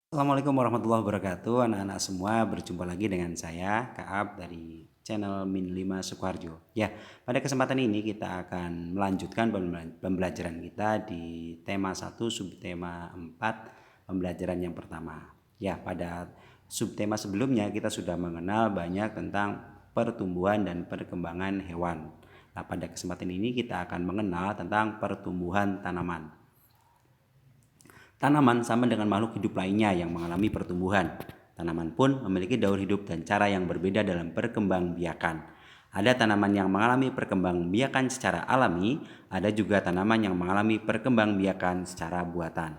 Assalamualaikum warahmatullahi wabarakatuh. Anak-anak semua, berjumpa lagi dengan saya Kaab dari channel Min 5 Sukoharjo. Ya, pada kesempatan ini kita akan melanjutkan pembelajaran kita di tema 1 subtema 4 pembelajaran yang pertama. Ya, pada subtema sebelumnya kita sudah mengenal banyak tentang pertumbuhan dan perkembangan hewan. Nah, pada kesempatan ini kita akan mengenal tentang pertumbuhan tanaman. Tanaman sama dengan makhluk hidup lainnya yang mengalami pertumbuhan. Tanaman pun memiliki daur hidup dan cara yang berbeda dalam perkembangbiakan. Ada tanaman yang mengalami perkembangbiakan secara alami, ada juga tanaman yang mengalami perkembangbiakan secara buatan.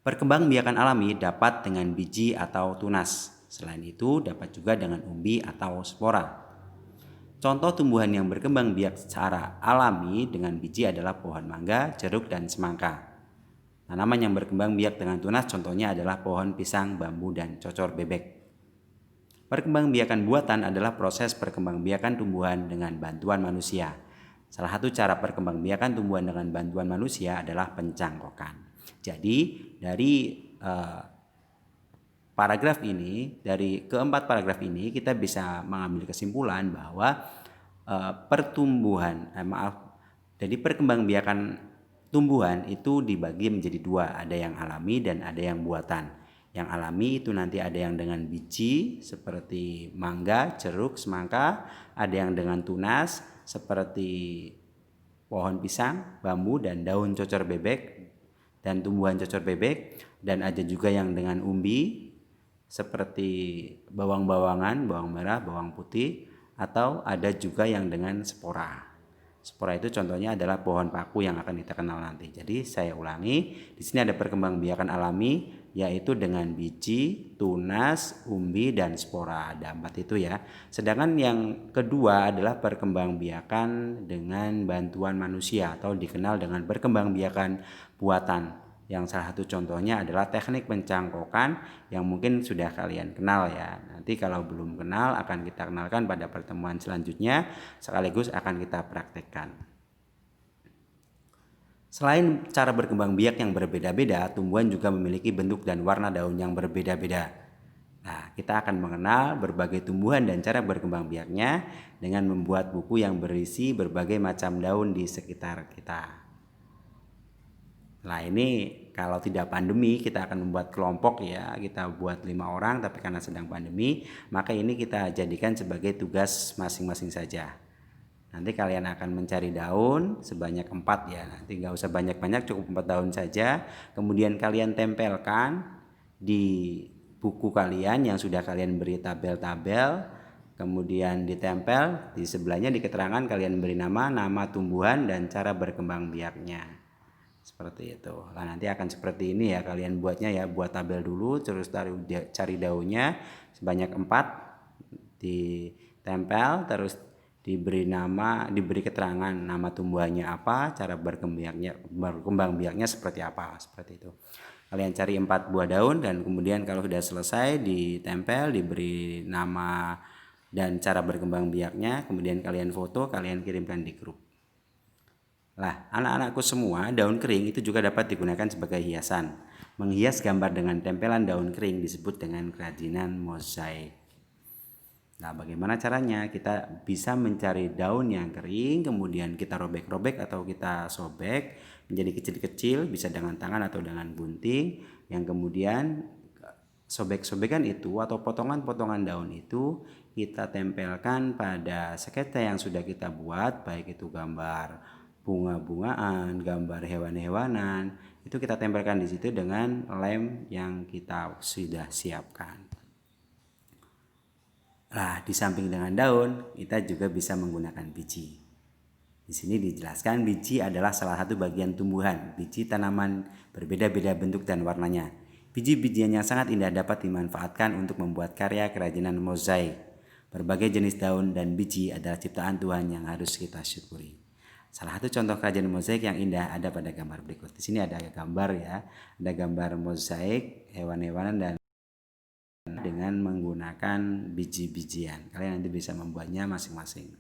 Perkembangbiakan alami dapat dengan biji atau tunas. Selain itu, dapat juga dengan umbi atau spora. Contoh tumbuhan yang berkembang biak secara alami dengan biji adalah pohon mangga, jeruk, dan semangka. Tanaman yang berkembang biak dengan tunas contohnya adalah pohon pisang, bambu, dan cocor bebek. Perkembangbiakan buatan adalah proses perkembangbiakan tumbuhan dengan bantuan manusia. Salah satu cara perkembangbiakan tumbuhan dengan bantuan manusia adalah pencangkokan. Jadi dari paragraf ini, dari keempat paragraf ini kita bisa mengambil kesimpulan bahwa jadi perkembangbiakan tumbuhan itu dibagi menjadi dua, ada yang alami dan ada yang buatan. Yang alami itu nanti ada yang dengan biji seperti mangga, jeruk, semangka, ada yang dengan tunas seperti pohon pisang, bambu, dan daun cocor bebek dan tumbuhan cocor bebek, dan ada juga yang dengan umbi seperti bawang-bawangan, bawang merah, bawang putih, atau ada juga yang dengan spora. Spora itu contohnya adalah pohon paku yang akan kita kenal nanti. Jadi saya ulangi, di sini ada perkembangbiakan alami yaitu dengan biji, tunas, umbi, dan spora. Ada 4 itu ya. Sedangkan yang kedua adalah perkembangbiakan dengan bantuan manusia atau dikenal dengan perkembangbiakan buatan. Yang salah satu contohnya adalah teknik pencangkokan yang mungkin sudah kalian kenal ya. Nanti kalau belum kenal akan kita kenalkan pada pertemuan selanjutnya, sekaligus akan kita praktekkan. Selain cara berkembang biak yang berbeda-beda, tumbuhan juga memiliki bentuk dan warna daun yang berbeda-beda. Nah, kita akan mengenal berbagai tumbuhan dan cara berkembang biaknya dengan membuat buku yang berisi berbagai macam daun di sekitar kita. Nah, ini kalau tidak pandemi kita akan membuat kelompok ya, kita buat 5 orang, tapi karena sedang pandemi maka ini kita jadikan sebagai tugas masing-masing saja. Nanti kalian akan mencari daun sebanyak 4 ya, nanti nggak usah banyak-banyak, cukup 4 daun saja. Kemudian kalian tempelkan di buku kalian yang sudah kalian beri tabel-tabel, kemudian ditempel di sebelahnya di keterangan kalian beri nama tumbuhan dan cara berkembang biaknya. Seperti itu. Nah, nanti akan seperti ini ya, kalian buatnya ya, buat tabel dulu, terus cari daunnya sebanyak 4, ditempel, terus diberi nama, diberi keterangan nama tumbuhannya apa, cara berkembang biaknya seperti apa, seperti itu. Kalian cari 4 buah daun dan kemudian kalau sudah selesai ditempel, diberi nama dan cara berkembang biaknya, kemudian kalian foto, kalian kirimkan di grup. Nah, anak-anakku semua, daun kering itu juga dapat digunakan sebagai hiasan. Menghias gambar dengan tempelan daun kering disebut dengan kerajinan mozaik. Nah, bagaimana caranya? Kita bisa mencari daun yang kering, kemudian kita robek-robek atau kita sobek menjadi kecil-kecil, bisa dengan tangan atau dengan gunting, yang kemudian sobek-sobekan itu atau potongan-potongan daun itu kita tempelkan pada sketsa yang sudah kita buat, baik itu gambar bunga-bungaan, gambar hewan-hewanan, itu kita tempelkan di situ dengan lem yang kita sudah siapkan. Nah, di samping dengan daun, kita juga bisa menggunakan biji. Di sini dijelaskan biji adalah salah satu bagian tumbuhan. Biji tanaman berbeda-beda bentuk dan warnanya. Biji-bijian yang sangat indah dapat dimanfaatkan untuk membuat karya kerajinan mozaik. Berbagai jenis daun dan biji adalah ciptaan Tuhan yang harus kita syukuri. Salah satu contoh kerajinan mozaik yang indah ada pada gambar berikut. Di sini ada gambar ya, ada gambar mozaik hewan-hewanan dan dengan menggunakan biji-bijian. Kalian nanti bisa membuatnya masing-masing.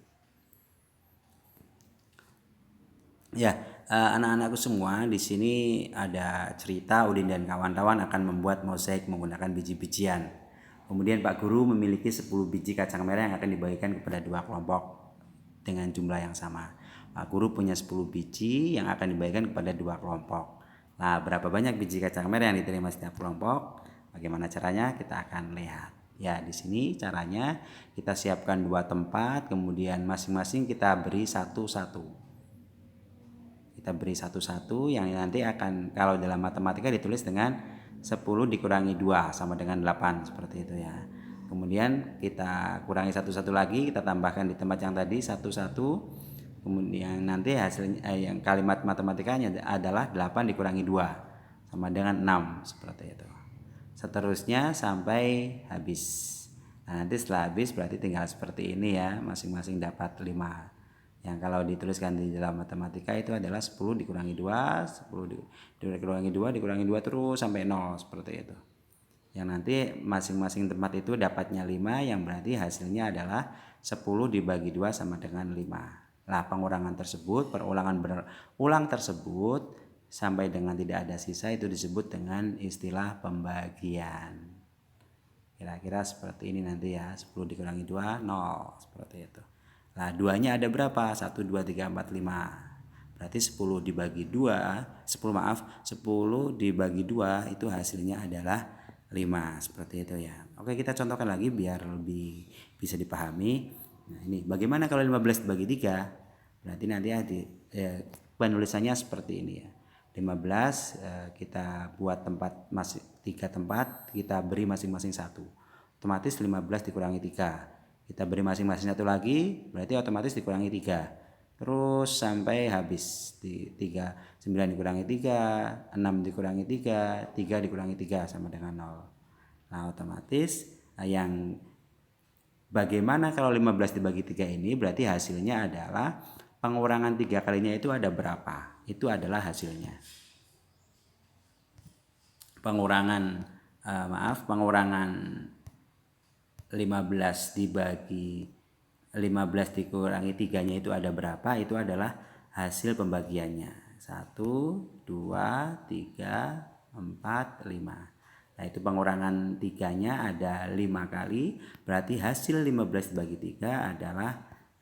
Ya, anak-anakku semua, di sini ada cerita Udin dan kawan-kawan akan membuat mozaik menggunakan biji-bijian. Kemudian Pak Guru memiliki 10 biji kacang merah yang akan dibagikan kepada dua kelompok dengan jumlah yang sama. Pak Guru punya 10 biji yang akan dibagikan kepada dua kelompok. Nah, berapa banyak biji kacang merah yang diterima setiap kelompok? Bagaimana caranya? Kita akan lihat. Ya, di sini caranya kita siapkan dua tempat, kemudian masing-masing kita beri satu-satu. Kita beri satu-satu yang nanti akan, kalau dalam matematika ditulis dengan 10 dikurangi 2 sama dengan 8 seperti itu ya. Kemudian kita kurangi satu-satu lagi, kita tambahkan di tempat yang tadi satu-satu. Kemudian nanti hasilnya yang kalimat matematikanya adalah 8 dikurangi 2 sama dengan 6 seperti itu. Seterusnya sampai habis. Nah, nanti setelah habis berarti tinggal seperti ini ya, masing-masing dapat 5. Yang kalau dituliskan di dalam matematika itu adalah 10 dikurangi 2, 10 dikurangi 2, dikurangi 2 terus sampai 0 seperti itu. Yang nanti masing-masing tempat itu dapatnya 5, yang berarti hasilnya adalah 10 dibagi 2 sama dengan 5. Lah, pengurangan tersebut, perulangan berulang tersebut sampai dengan tidak ada sisa itu disebut dengan istilah pembagian. Kira-kira seperti ini nanti ya, 10 dikurangi 2, 0 seperti itu. Nah, 2-nya ada berapa? 1, 2, 3, 4, 5. Berarti 10 dibagi 2, 10 dibagi 2 itu hasilnya adalah 5. Seperti itu ya. Oke, kita contohkan lagi biar lebih bisa dipahami. Nah, ini bagaimana kalau 15 dibagi 3? Berarti nanti penulisannya seperti ini ya. 15 kita buat tempat 3 tempat, kita beri masing-masing 1. Otomatis 15 dikurangi 3. Kita beri masing-masing 1 lagi, berarti otomatis dikurangi 3. Terus sampai habis di 3, 9 dikurangi 3, 6 dikurangi 3, 3 dikurangi 3 sama dengan 0. Nah, otomatis yang bagaimana kalau 15 dibagi 3 ini berarti hasilnya adalah pengurangan 3 kalinya itu ada berapa? Itu adalah hasilnya. Pengurangan 15 dikurangi 3-nya itu ada berapa? Itu adalah hasil pembagiannya. 1, 2, 3, 4, 5. Nah, itu pengurangan 3-nya ada 5 kali, berarti hasil 15 dibagi 3 adalah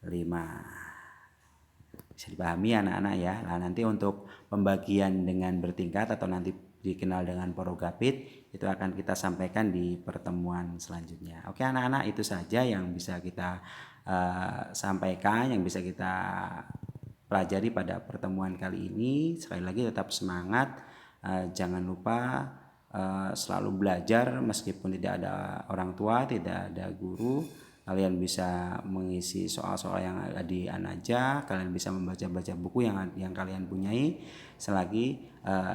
5. Bisa dipahami anak-anak ya. Nah, nanti untuk pembagian dengan bertingkat atau nanti dikenal dengan porogapit itu akan kita sampaikan di pertemuan selanjutnya. Oke anak-anak, itu saja yang bisa kita sampaikan, yang bisa kita pelajari pada pertemuan kali ini. Sekali lagi tetap semangat, jangan lupa selalu belajar meskipun tidak ada orang tua, tidak ada guru. Kalian bisa mengisi soal-soal yang ada di Anaja, kalian bisa membaca-baca buku yang kalian punyai selagi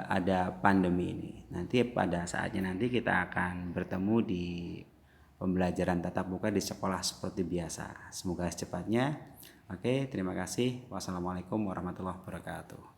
ada pandemi ini. Nanti pada saatnya nanti kita akan bertemu di pembelajaran tatap muka di sekolah seperti biasa. Semoga secepatnya. Oke, terima kasih. Wassalamualaikum warahmatullahi wabarakatuh.